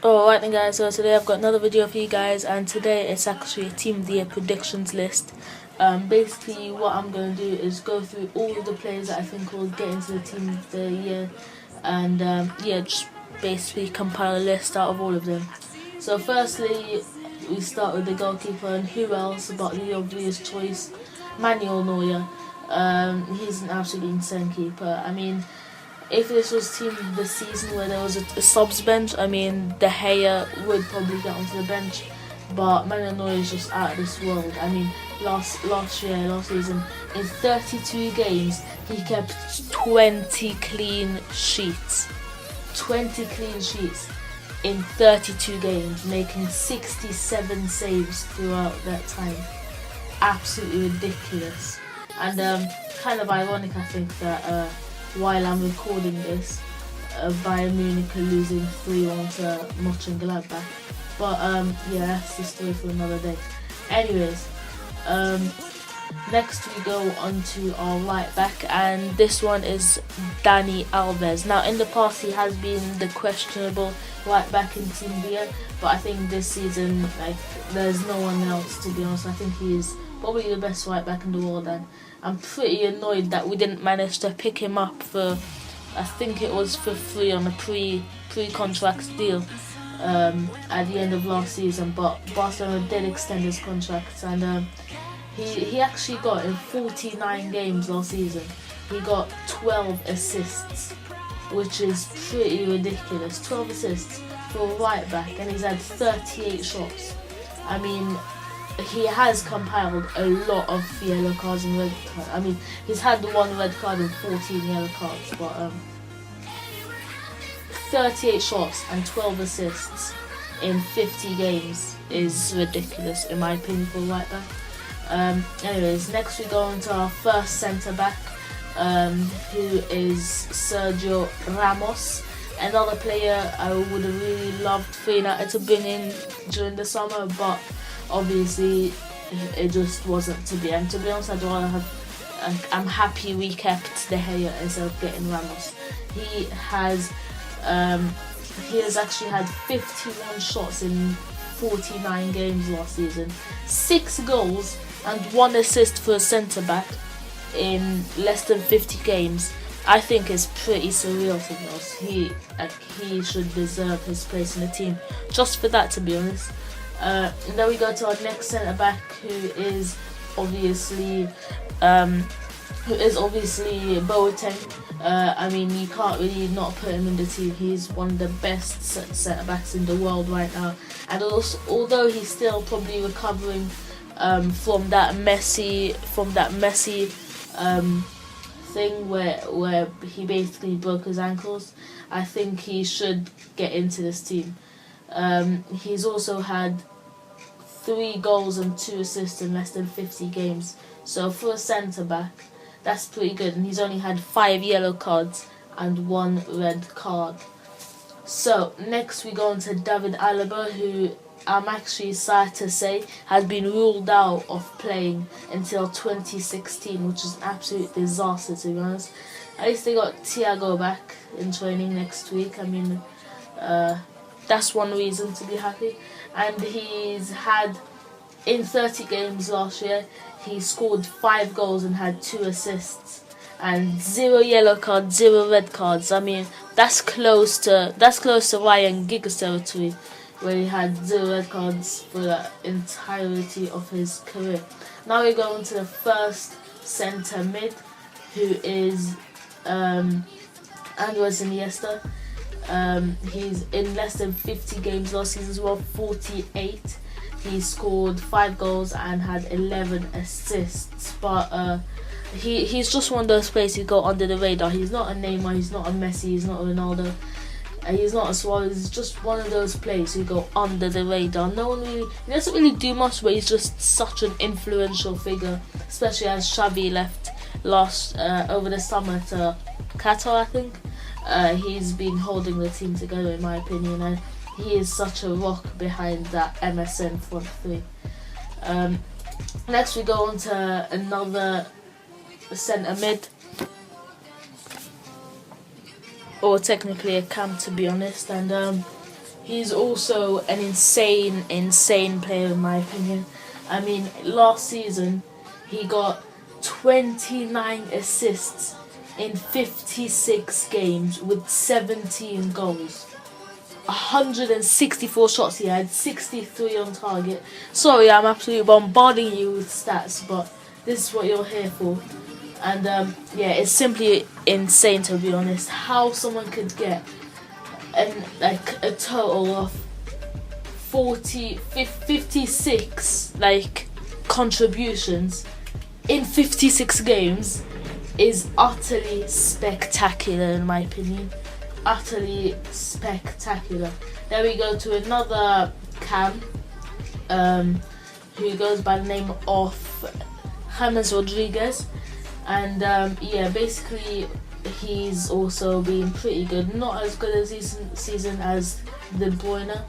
Alright then guys, so today I've got another video for you guys, and today it's actually a Team of the Year predictions list. Basically what I'm going to do is go through all of the players that I think will get into the Team of the Year, and yeah, just basically compile a list out of all of them. So firstly, we start with the goalkeeper, and who else but the obvious choice, Manuel Neuer. He's an absolutely insane keeper. I mean, if this was Team of the Season where there was a subs bench, I mean, De Gea would probably get onto the bench, but Manuel Neuer is just out of this world. I mean, last season, in 32 games, he kept 20 clean sheets. 20 clean sheets in 32 games, making 67 saves throughout that time. Absolutely ridiculous. And kind of ironic, I think, that while I'm recording this, Bayern Munich are losing 3-1 to Mönchengladbach. But yeah, that's the story for another day. Anyways, next we go on to our right back, and this one is Dani Alves. Now in the past he has been the questionable right back in Team of the Year, but I think this season, like, there's no one else, to be honest. I think he is probably the best right back in the world, and I'm pretty annoyed that we didn't manage to pick him up for, I think it was for free on a pre-contract deal at the end of last season, but Barcelona did extend his contract, and he actually got, in 49 games last season, he got 12 assists, which is pretty ridiculous. 12 assists for a right back, and he's had 38 shots. I mean, he has compiled a lot of yellow cards and red cards. I mean, he's had the one red card and 14 yellow cards, but 38 shots and 12 assists in 50 games is ridiculous, in my opinion, for a right back. Anyways, next we go on to our first centre back, who is Sergio Ramos. Another player I would have really loved for United to bring in during the summer, but obviously it just wasn't to be. And to be honest, I'm happy we kept De Gea instead of getting Ramos. He has actually had 51 shots in 49 games last season, 6 goals and 1 assist for a centre back in less than 50 games. I think is pretty surreal, to be honest. He should deserve his place in the team just for that, to be honest. And then we go to our next centre back, who is obviously Boateng. I mean, you can't really not put him in the team. He's one of the best centre backs in the world right now, and also, although he's still probably recovering from that Messi thing where he basically broke his ankles, I think he should get into this team. He's also had 3 goals and 2 assists in less than 50 games. So for a centre back, that's pretty good. And he's only had 5 yellow cards and 1 red card. So next we go on to David Alaba, who I'm actually sad to say has been ruled out of playing until 2016, which is an absolute disaster, to be honest. At least they got Thiago back in training next week. I mean, that's one reason to be happy. And he's had, in 30 games last year, he scored 5 goals and had 2 assists and 0 yellow cards, 0 red cards. I mean, that's close to Ryan Giggs territory, where he had 0 red cards for the entirety of his career. Now we go on to the first centre mid, who is Andres Iniesta. He's in less than 50 games last season as well, 48. He scored 5 goals and had 11 assists. But he's just one of those players who go under the radar. He's not a Neymar, he's not a Messi, he's not a Ronaldo, he's not a Suarez. He's just one of those players who go under the radar. He doesn't really do much, but he's just such an influential figure, especially as Xavi left over the summer to Qatar, I think. He's been holding the team together, in my opinion, and he is such a rock behind that MSN front three. Next we go on to another centre mid, or technically a cam to be honest, and he's also an insane player in my opinion. I mean, last season he got 29 assists in 56 games with 17 goals. 164 shots he had, 63 on target. Sorry, I'm absolutely bombarding you with stats, but this is what you're here for. And yeah, it's simply insane to be honest. How someone could get a total of 56 contributions in 56 games is utterly spectacular in my opinion. Utterly spectacular. Then we go to another cam who goes by the name of James Rodriguez, and yeah, basically he's also been pretty good. Not as good as this season as De Bruyne,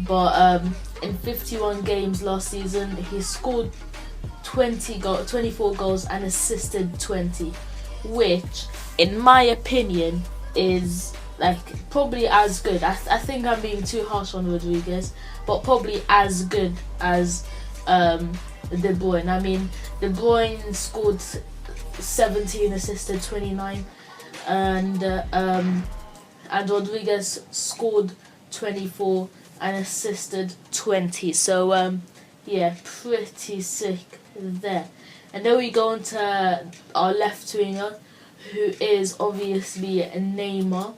but in 51 games last season he scored 24 goals and assisted 20, which in my opinion is probably as good. I think I'm being too harsh on Rodriguez, but probably as good as De Bruyne. I mean, De Bruyne scored 17, assisted 29, and Rodriguez scored 24 and assisted 20. So yeah, pretty sick there. And then we go on to our left winger, who is obviously Neymar.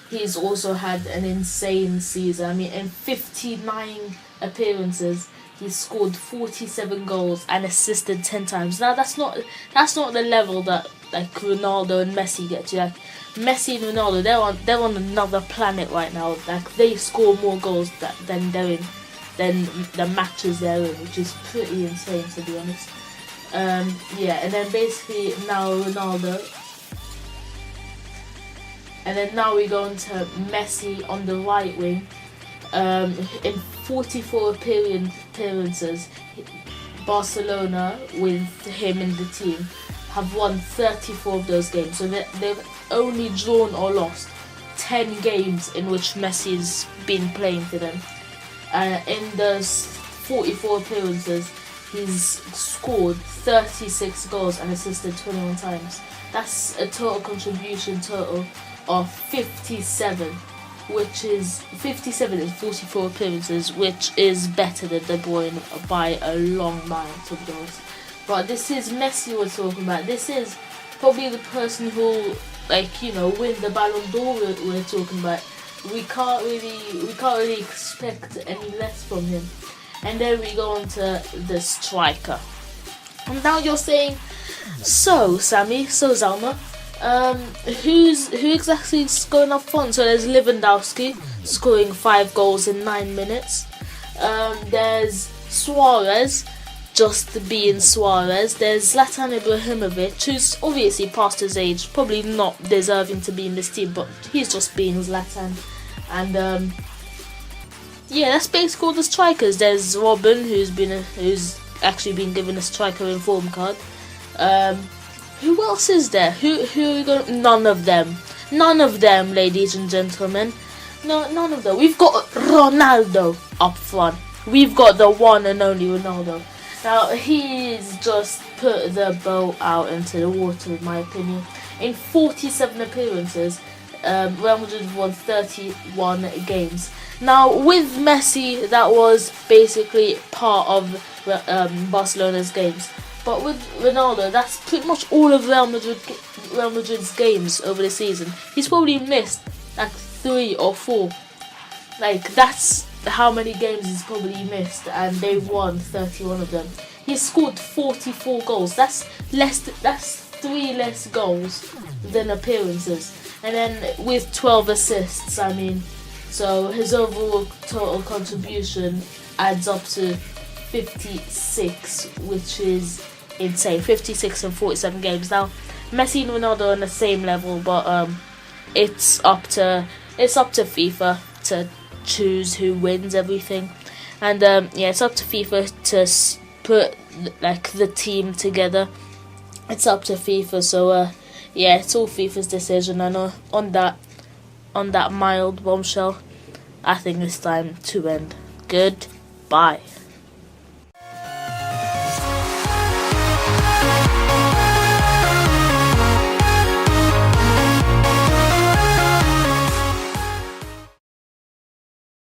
He's also had an insane season. I mean, in 59 appearances, he scored 47 goals and assisted 10 times. Now that's not the level that Ronaldo and Messi get to. Messi and Ronaldo, they're on another planet right now. They score more goals than the matches they're in, which is pretty insane to be honest. Yeah, and then basically now Ronaldo. And then now we go on to Messi on the right wing. In 44 appearances, Barcelona, with him in the team, have won 34 of those games. So they've only drawn or lost 10 games in which Messi's been playing for them. In those 44 appearances, he's scored 36 goals and assisted 21 times. That's a total contribution of 57, which is 57 in 44 appearances, which is better than De Bruyne by a long mile to be honest. But this is Messi we're talking about. This is probably the person who win the Ballon d'Or we're talking about. We can't really expect any less from him. And then we go on to the striker. And now you're saying, so Sammy, so Xalmaa, who exactly is going up front? So there's Lewandowski scoring 5 goals in 9 minutes. There's Suarez, just being Suarez. There's Zlatan Ibrahimovic, who's obviously past his age, probably not deserving to be in this team, but he's just being Zlatan. And yeah, that's basically all the strikers. There's Robin, who's actually been given a striker inform card. Who else is there? Who are going? None of them, ladies and gentlemen. No, none of them. We've got Ronaldo up front. We've got the one and only Ronaldo. Now he's just put the boat out into the water, in my opinion. In 47 appearances, Real Madrid won 31 games. Now with Messi, that was basically part of Barcelona's games. But with Ronaldo, that's pretty much all of Real Madrid's games over the season. He's probably missed 3 or 4. That's how many games he's probably missed, and they won 31 of them. He scored 44 goals. That's 3 less goals than appearances. And then with 12 assists, I mean, so his overall total contribution adds up to 56, which is insane. 56 in 47 games. Now Messi and Ronaldo are on the same level, but it's up to FIFA to choose who wins everything. And yeah, it's up to FIFA put like the team together. It's up to FIFA. So yeah, it's all FIFA's decision. I know on that mild bombshell, I think it's time to end. Goodbye.